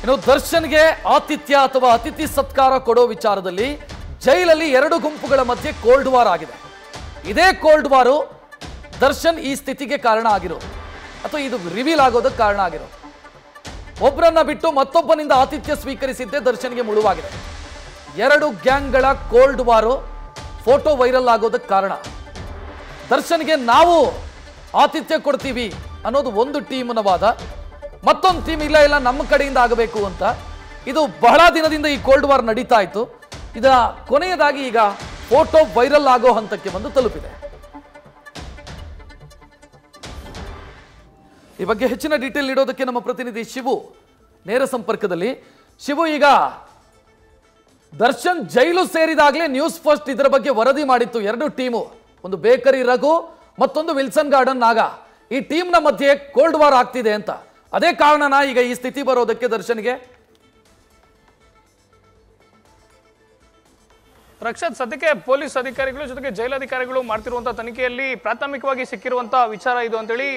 ಇನ್ನು ದರ್ಶನ್ಗೆ ಆತಿಥ್ಯ ಅಥವಾ ಅತಿಥಿ ಸತ್ಕಾರ ಕೊಡೋ ವಿಚಾರದಲ್ಲಿ ಜೈಲಲ್ಲಿ ಎರಡು ಗುಂಪುಗಳ ಮಧ್ಯೆ ಕೋಲ್ಡ್ ವಾರ್ ಆಗಿದೆ. ಇದೇ ಕೋಲ್ಡ್ ವಾರು ದರ್ಶನ್ ಈ ಸ್ಥಿತಿಗೆ ಕಾರಣ ಆಗಿರೋದು ಅಥವಾ ಇದು ರಿವೀಲ್ ಆಗೋದಕ್ಕೆ ಕಾರಣ ಆಗಿರೋದು. ಒಬ್ಬರನ್ನ ಬಿಟ್ಟು ಮತ್ತೊಬ್ಬನಿಂದ ಆತಿಥ್ಯ ಸ್ವೀಕರಿಸಿದ್ದೇ ದರ್ಶನ್ಗೆ ಮುಳುವಾಗಿದೆ. ಎರಡು ಗ್ಯಾಂಗ್ಗಳ ಕೋಲ್ಡ್ ವಾರು ಫೋಟೋ ವೈರಲ್ ಆಗೋದಕ್ಕೆ ಕಾರಣ. ದರ್ಶನ್ಗೆ ನಾವು ಆತಿಥ್ಯ ಕೊಡ್ತೀವಿ ಅನ್ನೋದು ಒಂದು ಟೀಮ್ನ ವಾದ, ಮತ್ತೊಂದು ಟೀಮ್ ಇಲ್ಲ ನಮ್ಮ ಕಡೆಯಿಂದ ಆಗಬೇಕು ಅಂತ. ಇದು ಬಹಳ ದಿನದಿಂದ ಈ ಕೋಲ್ಡ್ ವಾರ್ ನಡೀತಾ ಇತ್ತು. ಇದರ ಕೊನೆಯದಾಗಿ ಈಗ ಫೋಟೋ ವೈರಲ್ ಆಗೋ ಹಂತಕ್ಕೆ ಬಂದು ತಲುಪಿದೆ. ಈ ಬಗ್ಗೆ ಹೆಚ್ಚಿನ ಡೀಟೇಲ್ ನೀಡೋದಕ್ಕೆ ನಮ್ಮ ಪ್ರತಿನಿಧಿ ಶಿವು ನೇರ ಸಂಪರ್ಕದಲ್ಲಿ. ಶಿವು, ಈಗ ದರ್ಶನ್ ಜೈಲು ಸೇರಿದಾಗಲೇ ನ್ಯೂಸ್ ಫಸ್ಟ್ ಇದರ ಬಗ್ಗೆ ವರದಿ ಮಾಡಿತ್ತು. ಎರಡು ಟೀಮು, ಒಂದು ಬೇಕರಿ ರಘು, ಮತ್ತೊಂದು ವಿಲ್ಸನ್ ಗಾರ್ಡನ್ ನಾಗ. ಈ ಟೀಮ್ನ ಮಧ್ಯೆ ಕೋಲ್ಡ್ ವಾರ್ ಆಗ್ತಿದೆ ಅಂತ. ಅದೇ ಕಾರಣನಾ ಈಗ ಈ ಸ್ಥಿತಿ ಬರೋದಕ್ಕೆ ದರ್ಶನ್ಗೆ? ರಕ್ಷತ್, ಸದ್ಯಕ್ಕೆ ಪೊಲೀಸ್ ಅಧಿಕಾರಿಗಳು ಜೊತೆಗೆ ಜೈಲಧಿಕಾರಿಗಳು ಮಾಡ್ತಿರುವಂತಹ ತನಿಖೆಯಲ್ಲಿ ಪ್ರಾಥಮಿಕವಾಗಿ ಸಿಕ್ಕಿರುವಂತಹ ವಿಚಾರ ಇದು ಅಂತೇಳಿ,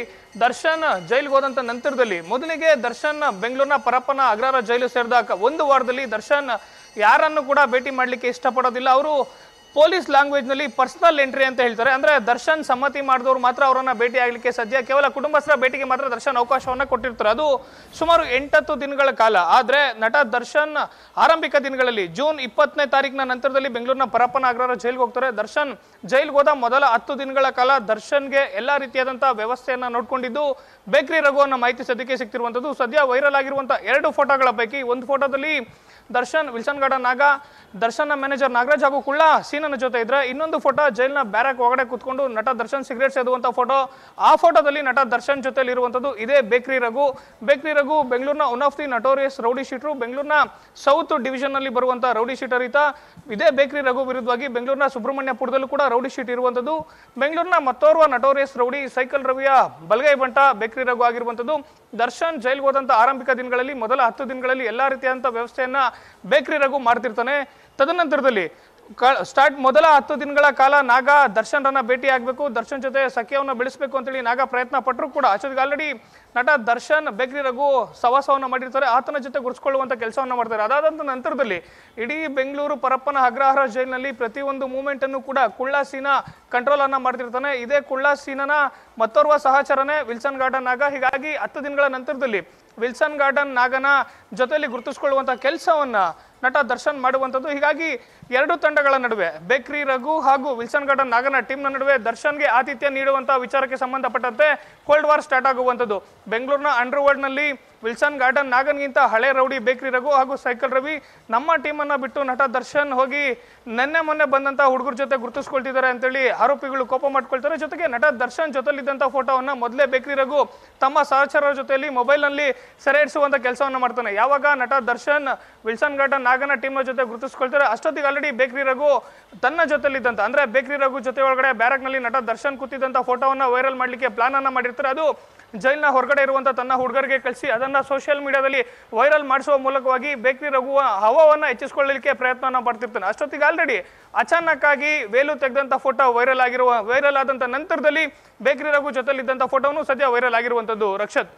ದರ್ಶನ್ ಜೈಲಿಗೆ ಹೋದಂತ ನಂತರದಲ್ಲಿ ಮೊದಲಿಗೆ ದರ್ಶನ್ ಬೆಂಗಳೂರಿನ ಪರಪ್ಪನ ಅಗ್ರಹಾರ ಜೈಲು ಸೇರಿದಾಗ ಒಂದು ವಾರದಲ್ಲಿ ದರ್ಶನ್ ಯಾರನ್ನು ಕೂಡ ಭೇಟಿ ಮಾಡ್ಲಿಕ್ಕೆ ಇಷ್ಟಪಡೋದಿಲ್ಲ. ಅವರು ಪೊಲೀಸ್ ಲ್ಯಾಂಗ್ವೇಜ್ ನಲ್ಲಿ ಪರ್ಸನಲ್ ಎಂಟ್ರಿ ಅಂತ ಹೇಳ್ತಾರೆ. ಅಂದ್ರೆ ದರ್ಶನ್ ಸಮ್ಮತಿ ಮಾಡಿದವರು ಮಾತ್ರ ಅವರನ್ನ ಭೇಟಿ ಆಗ್ಲಿಕ್ಕೆ ಸಾಧ್ಯ. ಕೇವಲ ಕುಟುಂಬಸ್ಥರ ಭೇಟಿಗೆ ಮಾತ್ರ ದರ್ಶನ್ ಅವಕಾಶವನ್ನ ಕೊಟ್ಟಿರ್ತಾರೆ. ಅದು ಸುಮಾರು 8-10 ದಿನಗಳ ಕಾಲ. ಆದ್ರೆ ನಟ ದರ್ಶನ್ ಆರಂಭಿಕ ದಿನಗಳಲ್ಲಿ ಜೂನ್ 20ನೇ ತಾರೀಕಿನ ನಂತರದಲ್ಲಿ ಬೆಂಗಳೂರಿನ ಪರಪ್ಪನ ಅಗ್ರಹಾರ ಜೈಲ್ಗೆ ಹೋಗ್ತಾರೆ. ದರ್ಶನ್ ಜೈಲ್ಗೆ ಹೋದ ಮೊದಲ 10 ದಿನಗಳ ಕಾಲ ದರ್ಶನ್ಗೆ ಎಲ್ಲಾ ರೀತಿಯಾದಂತಹ ವ್ಯವಸ್ಥೆಯನ್ನ ನೋಡ್ಕೊಂಡಿದ್ದು ಬೇಕರಿ ರಘು ಅನ್ನೋ ಮಾಹಿತಿ ಸದ್ಯಕ್ಕೆ ಸಿಗ್ತಿರುವಂತದ್ದು. ಸದ್ಯ ವೈರಲ್ ಆಗಿರುವಂತಹ 2 ಫೋಟೋಗಳ ಪೈಕಿ ಒಂದು ಫೋಟೋದಲ್ಲಿ ದರ್ಶನ್ ವಿಲ್ಸನ್ ಗಾರ್ಡನ್ ನಾಗ, ದರ್ಶನ್ ಮ್ಯಾನೇಜರ್ ನಾಗರಾಜ್ ಹಾಗೂ ಕುಳ್ಳ ಸೀನನ ಜೊತೆ ಇದ್ರೆ, ಇನ್ನೊಂದು ಫೋಟೋ ಜೈಲಿನ ಬ್ಯಾರಕ್ ಒಳಗಡೆ ಕೂತ್ಕೊಂಡು ನಟ ದರ್ಶನ್ ಸಿಗರೇಟ್ ಸೇದುವಂತ ಫೋಟೋ. ಆ ಫೋಟೋದಲ್ಲಿ ನಟ ದರ್ಶನ್ ಜೊತೆಲಿ ಇರುವಂತದ್ದು ಇದೇ ಬೇಕರಿ ರಘು. ಬೇಕರಿ ರಘು ಬೆಂಗಳೂರಿನ one of the notorious rowdy sheeter, ಬೆಂಗಳೂರಿನ ಸೌತ್ ಡಿವಿಷನ್ ನಲ್ಲಿ ಬರುವಂತಹ ರೌಡಿ ಶೀಟರ್ ಈತ. ಇದೇ ಬೇಕರಿ ರಘು ವಿರುದ್ಧವಾಗಿ ಬೆಂಗಳೂರಿನ ಸುಬ್ರಹ್ಮಣ್ಯಪುರದಲ್ಲೂ ಕೂಡ ರೌಡಿ ಶೀಟ್ ಇರುವಂತದ್ದು. ಬೆಂಗಳೂರಿನ ಮತ್ತೋರ್ವ ನಟೋರಿಯಸ್ ರೌಡಿ ಸೈಕಲ್ ರವಿಯ ಬಲಗೈ ಬಂಟ ಬೇಕರಿ ರಘು ಆಗಿರುವಂತದ್ದು. ದರ್ಶನ್ ಜೈಲ್ಗೆ ಹೋದಂತ ಆರಂಭಿಕ ದಿನಗಳಲ್ಲಿ ಮೊದಲ 10 ದಿನಗಳಲ್ಲಿ ಎಲ್ಲಾ ರೀತಿಯಾದಂತಹ ವ್ಯವಸ್ಥೆಯನ್ನ ಬೇಕರಿ ರಘು ಮಾಡ್ತಿರ್ತಾನೆ. ತದನಂತರದಲ್ಲಿ ಮೊದಲ 10 ದಿನಗಳ ಕಾಲ ನಾಗ ದರ್ಶನ್ ರನ್ನ ಭೇಟಿ ಆಗ್ಬೇಕು, ದರ್ಶನ್ ಜೊತೆ ಸಖ್ಯವನ್ನ ಬೆಳೆಸಬೇಕು ಅಂತೇಳಿ ನಾಗ ಪ್ರಯತ್ನ ಪಟ್ಟರು ಕೂಡ ಅಷ್ಟೊತ್ತಿಗೆ ಆಲ್ರೆಡಿ ನಟ ದರ್ಶನ್ ಬೇಕರಿ ರಘು ಸವಾಸವನ್ನ ಮಾಡಿರ್ತಾರೆ. ಆತನ ಜೊತೆ ಗುರುತಿಸಿಕೊಳ್ಳುವಂತ ಕೆಲಸವನ್ನ ಮಾಡ್ತಾರೆ. ಅದಾದಂತ ನಂತರದಲ್ಲಿ ಇಡೀ ಬೆಂಗಳೂರು ಪರಪ್ಪನ ಅಗ್ರಹಾರ ಜೈಲಿನಲ್ಲಿ ಪ್ರತಿಯೊಂದು ಮೂವ್ಮೆಂಟ್ ಅನ್ನು ಕೂಡ ಕುಳ್ಳ ಸೀನಾ ಕಂಟ್ರೋಲ್ ಅನ್ನ ಮಾಡ್ತಿರ್ತಾನೆ. ಇದೇ ಕುಳ್ಳ ಸೀನನ ಮತ್ತೋರ್ವ ಸಹಚರನೇ ವಿಲ್ಸನ್ ಗಾರ್ಡನ್ ನಾಗ. ಹೀಗಾಗಿ 10 ದಿನಗಳ ನಂತರದಲ್ಲಿ ವಿಲ್ಸನ್ ಗಾರ್ಡನ್ ನಾಗನ ಜೊತೆಯಲ್ಲಿ ಗುರುತಿಸಿಕೊಳ್ಳುವಂತ ಕೆಲಸವನ್ನ ನಟ ದರ್ಶನ್ ಮಾಡುವಂಥದ್ದು. ಹೀಗಾಗಿ ಎರಡು ತಂಡಗಳ ನಡುವೆ ಬೇಕರಿ ರಘು ಹಾಗೂ ವಿಲ್ಸನ್ ಗಾರ್ಡನ್ ನಾಗನ ಟೀಮ್ನ ನಡುವೆ ದರ್ಶನ್ಗೆ ಆತಿಥ್ಯ ನೀಡುವಂತಹ ವಿಚಾರಕ್ಕೆ ಸಂಬಂಧಪಟ್ಟಂತೆ ಕೋಲ್ಡ್ ವಾರ್ ಸ್ಟಾರ್ಟ್ ಆಗುವಂಥದ್ದು. ಬೆಂಗಳೂರಿನ ಅಂಡರ್ ವರ್ಲ್ಡ್ ನಲ್ಲಿ ವಿಲ್ಸನ್ ಗಾರ್ಡನ್ ನಾಗನ್ಗಿಂತ ಹಳೆ ರೌಡಿ ಬೇಕರಿ ರಘು ಹಾಗೂ ಸೈಕಲ್ ರವಿ ನಮ್ಮ ಟೀಮನ್ನ ಬಿಟ್ಟು ನಟ ದರ್ಶನ್ ಹೋಗಿ ಮೊನ್ನೆ ಬಂದಂತಹ ಹುಡುಗರ ಜೊತೆ ಗುರುತಿಸ್ಕೊಳ್ತಿದ್ದಾರೆ ಅಂತೇಳಿ ಆರೋಪಿಗಳು ಕೋಪ ಮಾಡ್ಕೊಳ್ತಾರೆ. ಜೊತೆಗೆ ನಟ ದರ್ಶನ್ ಜೊತೆಲಿದ್ದಂತಹ ಫೋಟೋವನ್ನ ಮೊದಲೇ ಬೇಕರಿ ರಘು ತಮ್ಮ ಸಹಚರರ ಜೊತೆಯಲ್ಲಿ ಮೊಬೈಲ್ ನಲ್ಲಿ ಸೆರೆ ಹಿಡಿಸುವಂತ ಕೆಲಸವನ್ನ ಮಾಡ್ತಾನೆ. ಯಾವಾಗ ನಟ ದರ್ಶನ್ ವಿಲ್ಸನ್ ಗಾರ್ಡನ್ ನಾಗನ ಟೀಮ್ನ ಜೊತೆ ಗುರುತಿಸ್ಕೊಳ್ತಾರೆ, ಅಷ್ಟೊತ್ತಿಗೆ ಆಲ್ರೆಡಿ ಬೇಕರಿ ರಘು ತನ್ನ ಜೊತೆಲಿದ್ದಂತ ಅಂದ್ರೆ ಬೇಕರಿ ರಘು ಜೊತೆ ಒಳಗಡೆ ಬ್ಯಾರಕ್ ನಲ್ಲಿ ನಟ ದರ್ಶನ್ ಕೂತಿದ್ದಂತ ಫೋಟೋವನ್ನ ವೈರಲ್ ಮಾಡ್ಲಿಕ್ಕೆ ಪ್ಲಾನ್ ಅನ್ನ ಮಾಡಿರ್ತಾರೆ. ಅದು ಜೈಲಿನ ಹೊರಗಡೆ ಇರುವಂತ ತನ್ನ ಹುಡುಗರಿಗೆ ಕಳಿಸಿ ಅದನ್ನ ಸೋಷಿಯಲ್ ಮೀಡಿಯಾದಲ್ಲಿ ವೈರಲ್ ಮಾಡಿಸುವ ಮೂಲಕವಾಗಿ ಬೇಕರಿ ರಘುವ ಹವವನ್ನ ಹೆಚ್ಚಿಸಿಕೊಳ್ಳಲಿಕ್ಕೆ ಪ್ರಯತ್ನ ಪಡ್ತಿರ್ತಾನೆ. ಅಷ್ಟೊತ್ತಿಗೆ ಆಲ್ರೆಡಿ ಅಚಾನಕ್ ಆಗಿ ವೇಲು ತೆಗೆದಂತ ಫೋಟೋ ವೈರಲ್ ಆದಂತ ನಂತರದಲ್ಲಿ ಬೇಕರಿ ರಘು ಜೊತೆಲಿದ್ದಂತ ಫೋಟೋನು ಸದ್ಯ ವೈರಲ್ ಆಗಿರುವಂತದ್ದು. ರಕ್ಷತ್.